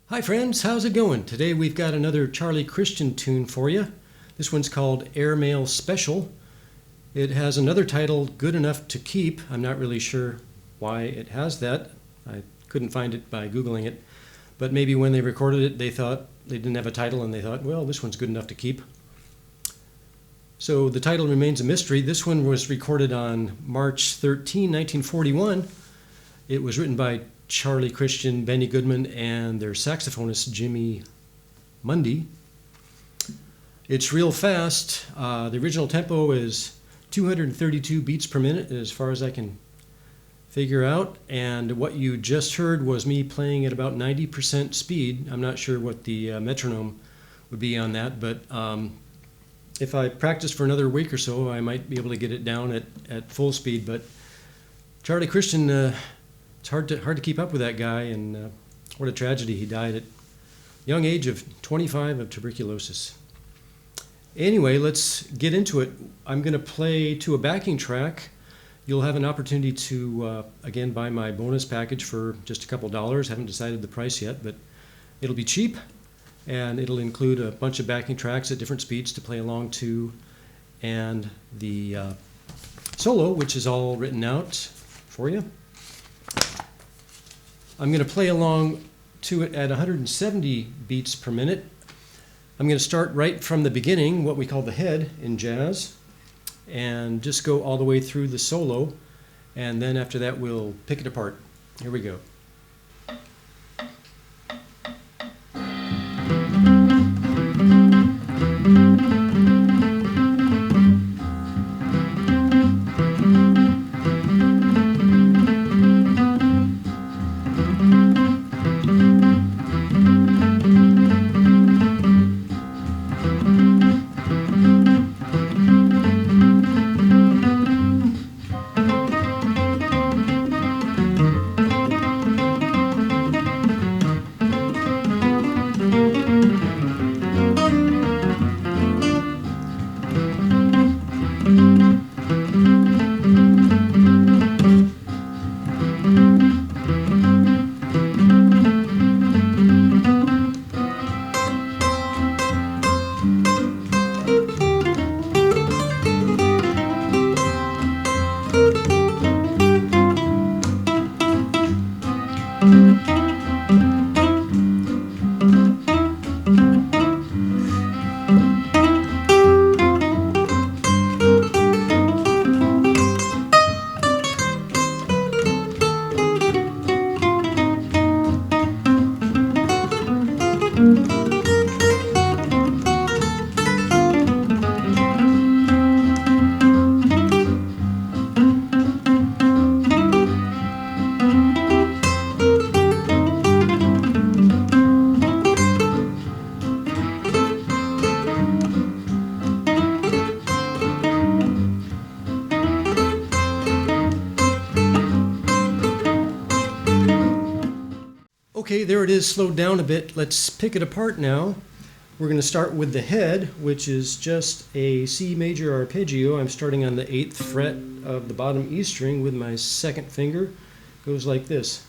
Hi friends, how's it going? Today we've got another Charlie Christian tune for you. This one's called Airmail Special. It has another title, Good Enough to Keep. I'm not really sure why it has that. I couldn't find it by Googling it. But maybe when they recorded it, they thought they didn't have a title and they thought, well, this one's good enough to keep. So the title remains a mystery. This one was recorded on March 13, 1941. It was written by Charlie Christian, Benny Goodman, and their saxophonist Jimmy Mundy. It's real fast. The original tempo is 232 beats per minute as far as I can figure out, and what you just heard was me playing at about 90% speed. I'm not sure what the metronome would be on that, but if I practice for another week or so, I might be able to get it down at full speed. But Charlie Christian, it's hard to keep up with that guy, and what a tragedy. He died at a young age of 25 of tuberculosis. Anyway, let's get into it. I'm going to play to a backing track. You'll have an opportunity to, again, buy my bonus package for just a couple dollars. Haven't decided the price yet, but it'll be cheap, and it'll include a bunch of backing tracks at different speeds to play along to, and the solo, which is all written out for you. I'm going to play along to it at 170 beats per minute. I'm going to start right from the beginning, what we call the head in jazz, and just go all the way through the solo, and then after that we'll pick it apart. Here we go. Okay, there it is, slowed down a bit. Let's pick it apart now. We're going to start with the head, which is just a C major arpeggio. I'm starting on the 8th fret of the bottom E string with my second finger. Goes like this.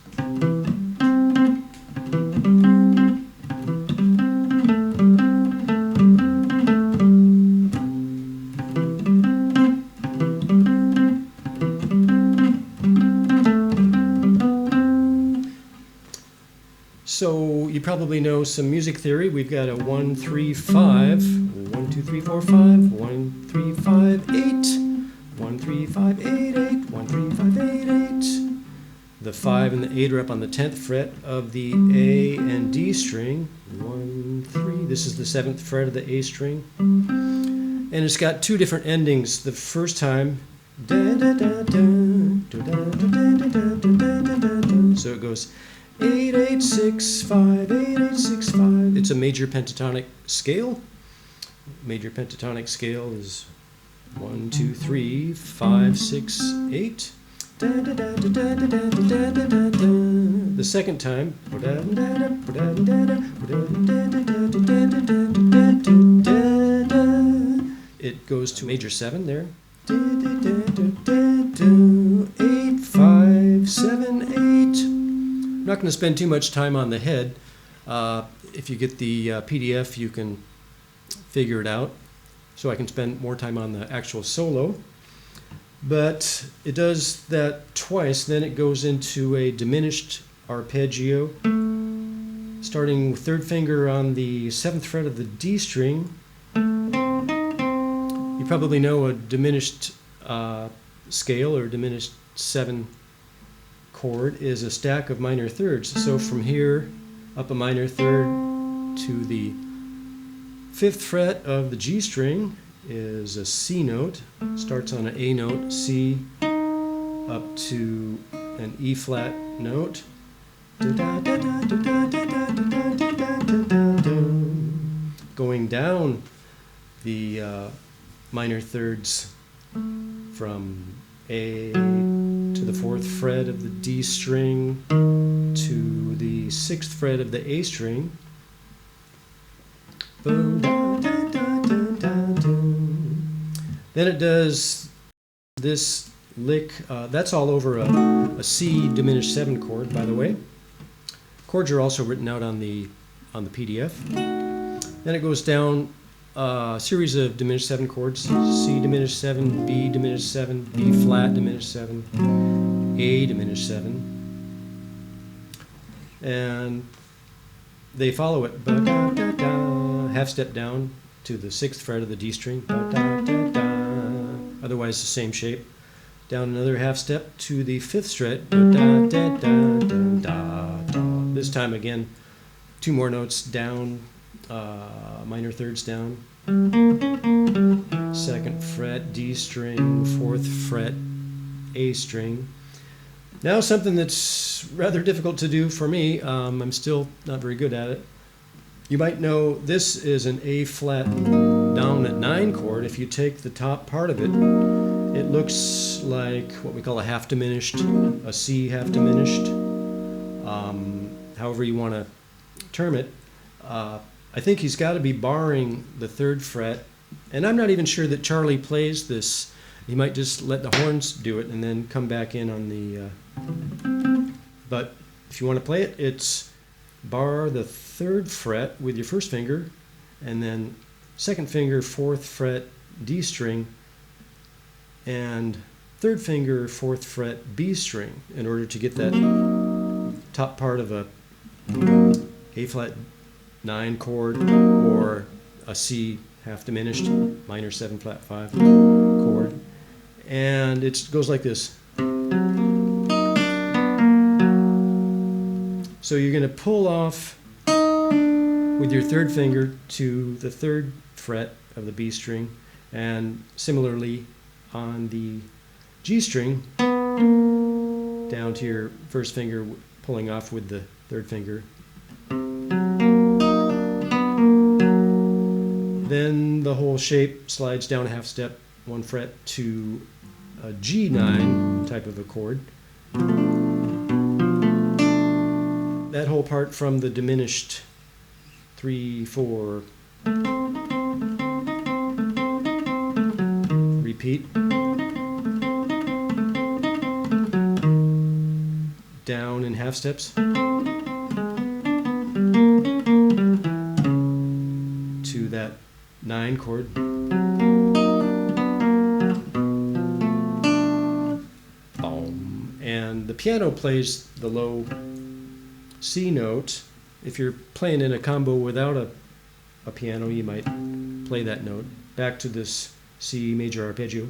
So you probably know some music theory. We've got a 1, 3, 5, 1, 2, 3, 4, 5, 1, 3, 5, 8, 1, 3, 5, 8, 8, 1, 3, 5, 8, 8. The 5 and the 8 are up on the 10th fret of the A and D string. 1, 3. This is the 7th fret of the A string. And it's got two different endings. The first time, so it goes 8, 8, 6, 5, 8, 8, 6, 5. It's a major pentatonic scale. Major pentatonic scale is 1, 2, 3, 5, 6, 8. The second time, it goes to major 7 there. 8, 5, 7, 8. I'm not going to spend too much time on the head. If you get the PDF, you can figure it out. So I can spend more time on the actual solo. But it does that twice, then it goes into a diminished arpeggio, starting with third finger on the 7th fret of the D string. You probably know a diminished scale or diminished 7 chord is a stack of minor thirds. So from here up a minor third to the 5th fret of the G string is a C note, starts on an A note, C, up to an E flat note. Going down the minor thirds from A to the 4th fret of the D string to the 6th fret of the A string. Then it does this lick. That's all over a C diminished 7 chord, by the way. Chords are also written out on the PDF. Then it goes down a series of diminished 7 chords: C diminished 7, B diminished 7, B flat diminished 7, A diminished 7, and they follow it. Half step down to the 6th fret of the D string. Otherwise the same shape. Down another half step to the 5th fret. This time again, 2 more notes down, minor thirds down. 2nd fret D string, 4th fret A string. Now something that's rather difficult to do for me. I'm still not very good at it. You might know this is an A flat down at 9 chord. If you take the top part of it, it looks like what we call a half diminished, a C half diminished, however you want to term it. I think he's got to be barring the 3rd fret, and I'm not even sure that Charlie plays this. He might just let the horns do it and then come back in on the... But if you want to play it, it's bar the 3rd fret with your 1st finger, and then 2nd finger, 4th fret D string, and 3rd finger, 4th fret B string, in order to get that top part of a A flat 9 chord or a C half diminished minor 7 flat 5 chord. And it goes like this. So you're going to pull off with your 3rd finger to the 3rd fret of the B string, and similarly on the G string down to your 1st finger, pulling off with the 3rd finger. Then the whole shape slides down a half step, 1 fret to a G9 type of a chord. That whole part from the diminished 3, 4, repeat, down in half steps to that 9 chord. And the piano plays the low C note If you're playing in a combo without a piano, you might play that note. Back to this C major arpeggio.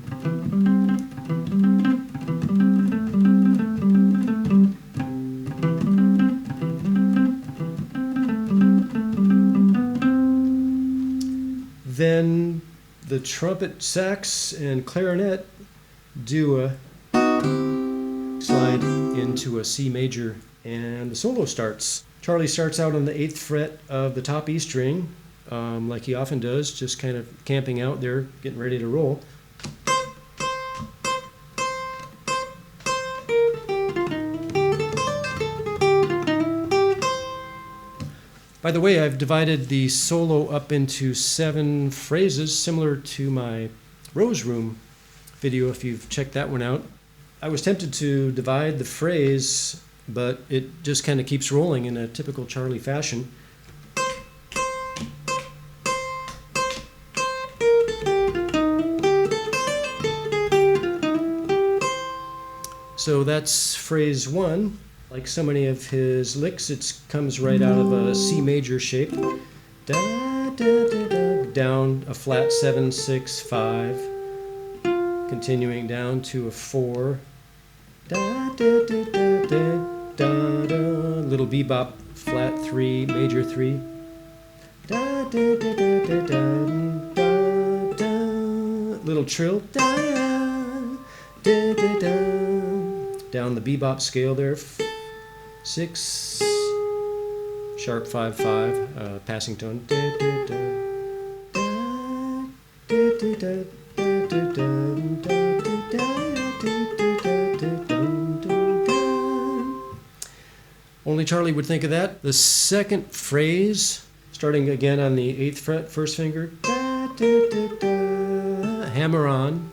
Then the trumpet, sax, and clarinet do a slide into a C major, and the solo starts. Charlie starts out on the 8th fret of the top E string, like he often does, just kind of camping out there, getting ready to roll. By the way, I've divided the solo up into 7 phrases, similar to my Rose Room video, if you've checked that one out. I was tempted to divide the phrase, but it just kind of keeps rolling in a typical Charlie fashion. So that's phrase 1. Like so many of his licks, it comes right out of a C major shape. Da, da, da, da, down a flat 7, 6, 5. Continuing down to a 4. Da, da, da, da, da, da, da. Little bebop, flat 3, major 3. Da, da, da, da, da, da, da, da. Little trill. Da, da, da, da. Down the bebop scale there. 6, sharp 5, 5, passing tone. Da, da, da, da, da, da, da, da, Only Charlie would think of that. The second phrase, starting again on the 8th fret, first finger, da, da, da, da, hammer on,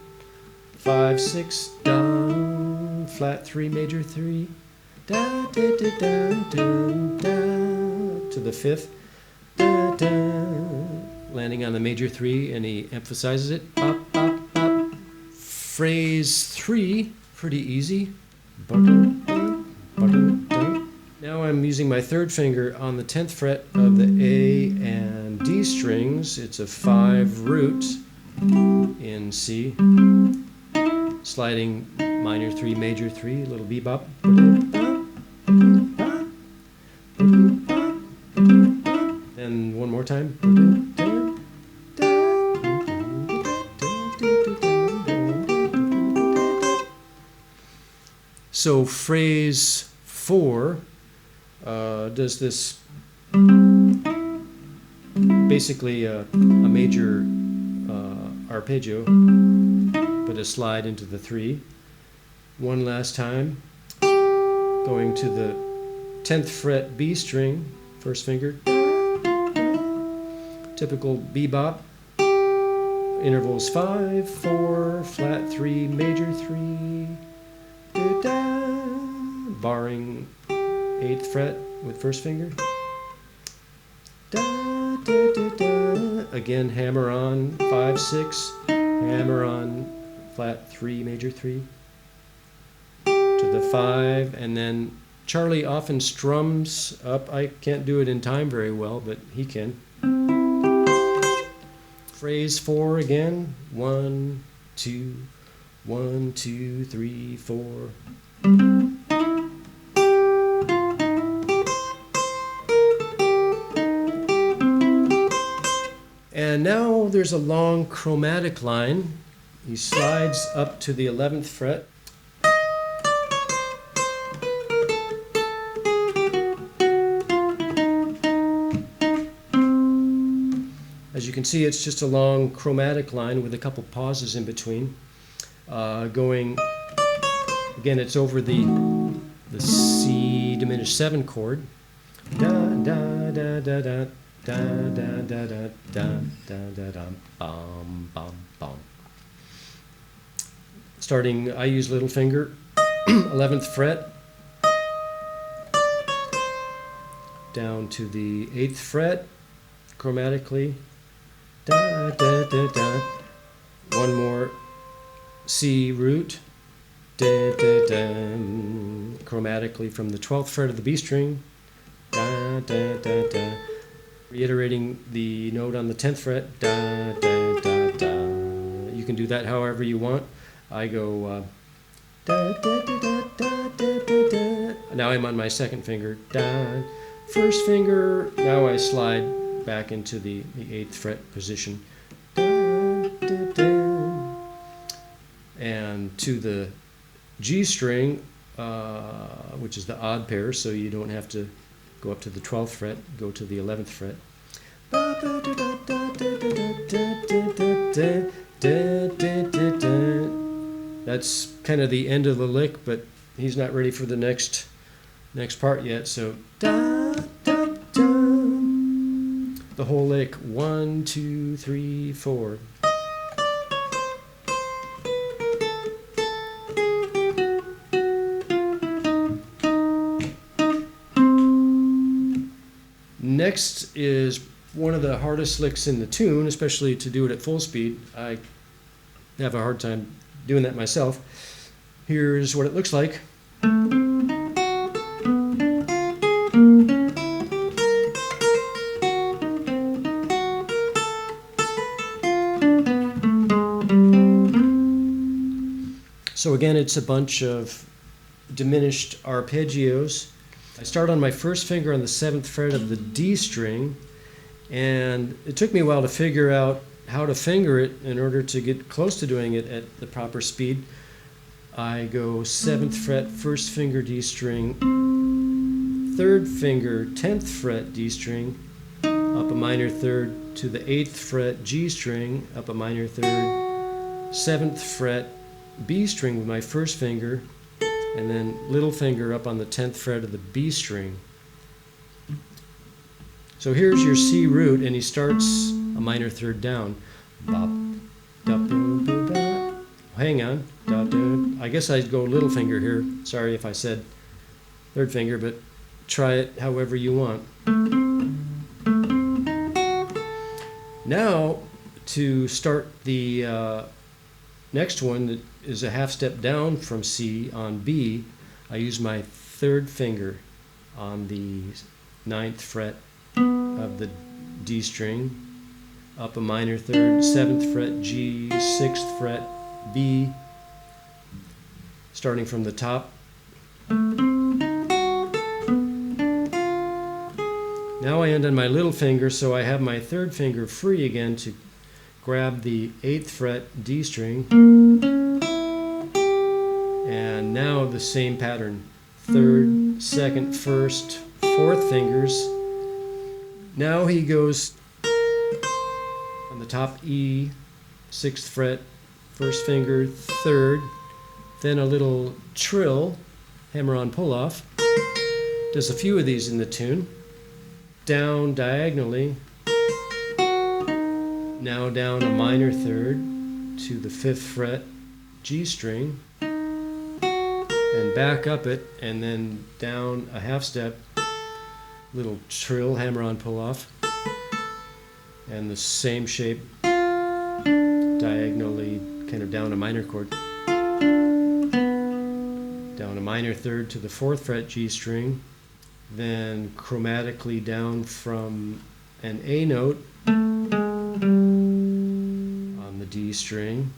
5, 6, down, flat 3, major 3. Da, da, da, da, da, da, to the 5th, da, da, landing on the major 3, and he emphasizes it. Up, up, up. Phrase 3, pretty easy. Now I'm using my 3rd finger on the 10th fret of the A and D strings. It's a 5 root in C, sliding minor 3, major 3, little bebop. And one more time. So phrase 4 does this basically a major arpeggio, but a slide into the 3. One last time, going to the 10th fret B string, first finger, typical bebop, intervals 5, 4, flat 3, major 3, da-da, barring 8th fret with first finger, da, da, da, da. Again hammer on 5, 6, hammer on flat 3, major 3, to the 5, and then Charlie often strums up. I can't do it in time very well, but he can. Phrase 4 again. 1, 2, 1, 2, 3, 4. And now there's a long chromatic line. He slides up to the 11th fret. As you can see, it's just a long chromatic line with a couple pauses in between. Going, again, it's over the C diminished 7 chord. Da da da da da da da da da da da da bum bum bum. Starting, I use little finger, 11th fret, down to the 8th fret, chromatically. Da, da, da, da. One more C root, da, da, da. Chromatically from the 12th fret of the B string, da, da, da, da. Reiterating the note on the 10th fret, da, da, da, da. You can do that however you want. I go da, da, da, da, da, da, da, da. Now I'm on my second finger, da. First finger, now I slide back into the 8th fret position. Da, da, da. And to the G string, which is the odd pair, so you don't have to go up to the 12th fret, go to the 11th fret. That's kind of the end of the lick, but he's not ready for the next part yet, so da, da, da. The whole lick, 1, 2, 3, 4. Next is one of the hardest licks in the tune, especially to do it at full speed. I have a hard time doing that myself. Here's what it looks like. So again, it's a bunch of diminished arpeggios. I start on my first finger on the 7th fret of the D string, and it took me a while to figure out how to finger it in order to get close to doing it at the proper speed. I go 7th fret, 1st finger D string, 3rd finger, 10th fret D string, up a minor 3rd to the 8th fret G string, up a minor 3rd, 7th fret B string with my first finger, and then little finger up on the 10th fret of the B string. So here's your C root, and he starts a minor 3rd down. Bop, da, boom, boom, da. Hang on. Da, da. I guess I'd go little finger here. Sorry if I said 3rd finger, but try it however you want. Now, to start the next one that is a half step down from C on B, I use my 3rd finger on the 9th fret of the D string, up a minor 3rd, 7th fret G, 6th fret B, starting from the top. Now I end on my little finger, so I have my 3rd finger free again to grab the 8th fret D string, and now the same pattern, 3rd, 2nd, 1st, 4th fingers. Now he goes on the top E, 6th fret, 1st finger, 3rd, then a little trill, hammer-on pull-off. Does a few of these in the tune. Down diagonally, now down a minor 3rd to the 5th fret G string, and back up it, and then down a half step, little trill, hammer-on pull-off, and the same shape, diagonally, kind of down a minor chord, down a minor 3rd to the 4th fret G string, then chromatically down from an A note on the D string,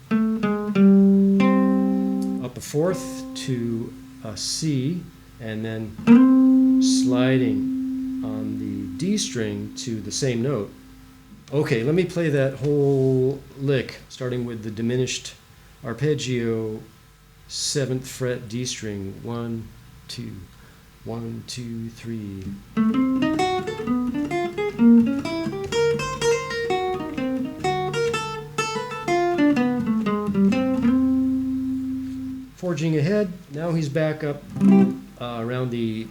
up a 4th to a C, and then sliding on the D string to the same note. Okay, let me play that whole lick, starting with the diminished arpeggio 7th fret D string. 1, 2, 1, 2, 3. Forging ahead, now he's back up around the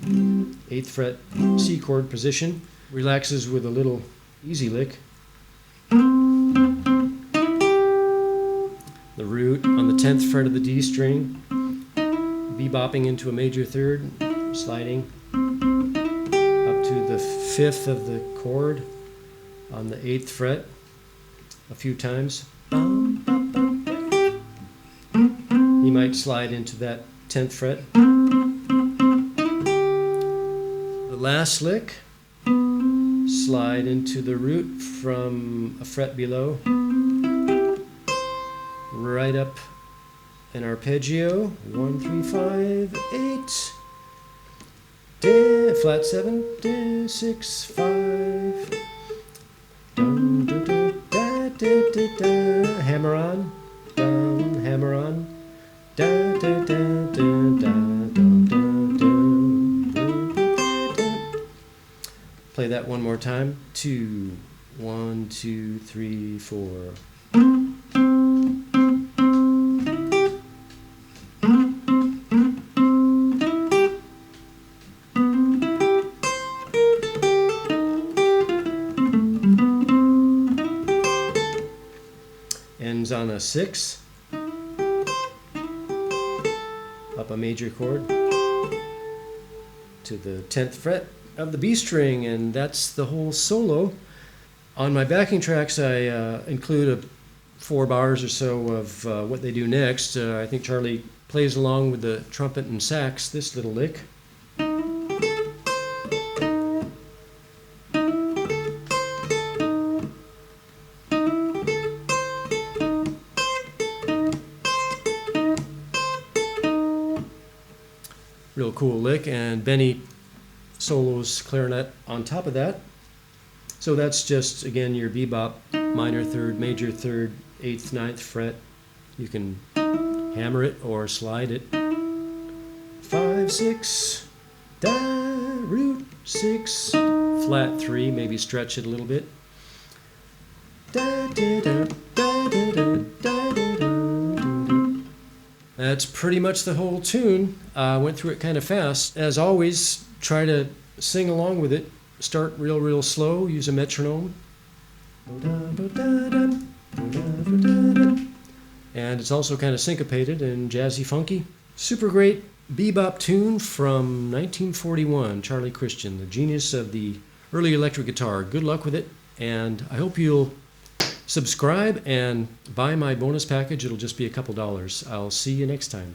8th fret C chord position, relaxes with a little easy lick. The root on the 10th fret of the D string, bebopping into a major 3rd, sliding up to the 5th of the chord on the 8th fret a few times. He might slide into that 10th fret. The The last lick, slide into the root from a fret below, right up an arpeggio, 1, 3, 5, 8, flat 7, 6, 5, dun, dun, dun, da, da, da, da. Hammer on, down, hammer on, da, da, da, da, da, dun, dun, dun, dun, dun. Play that one more time. 2, 1, 2, 3, 4. Ends on a 6, up a major chord to the 10th fret of the B string, and that's the whole solo. On my backing tracks, I include 4 bars or so of what they do next. I think Charlie plays along with the trumpet and sax this little lick. Real cool lick, and Benny solos clarinet on top of that. So that's just, again, your bebop, minor third, major third, 8th, 9th fret. You can hammer it or slide it. 5, 6, da, root 6, flat 3, maybe stretch it a little bit. Da, da, da, da, da, da, da, da, da. That's pretty much the whole tune. Went through it kind of fast. As always, try to sing along with it. Start real slow, use a metronome. And it's also kind of syncopated and jazzy funky. Super great bebop tune from 1941, Charlie Christian, the genius of the early electric guitar. Good luck with it, and I hope you'll subscribe and buy my bonus package. It'll just be a couple dollars. I'll see you next time.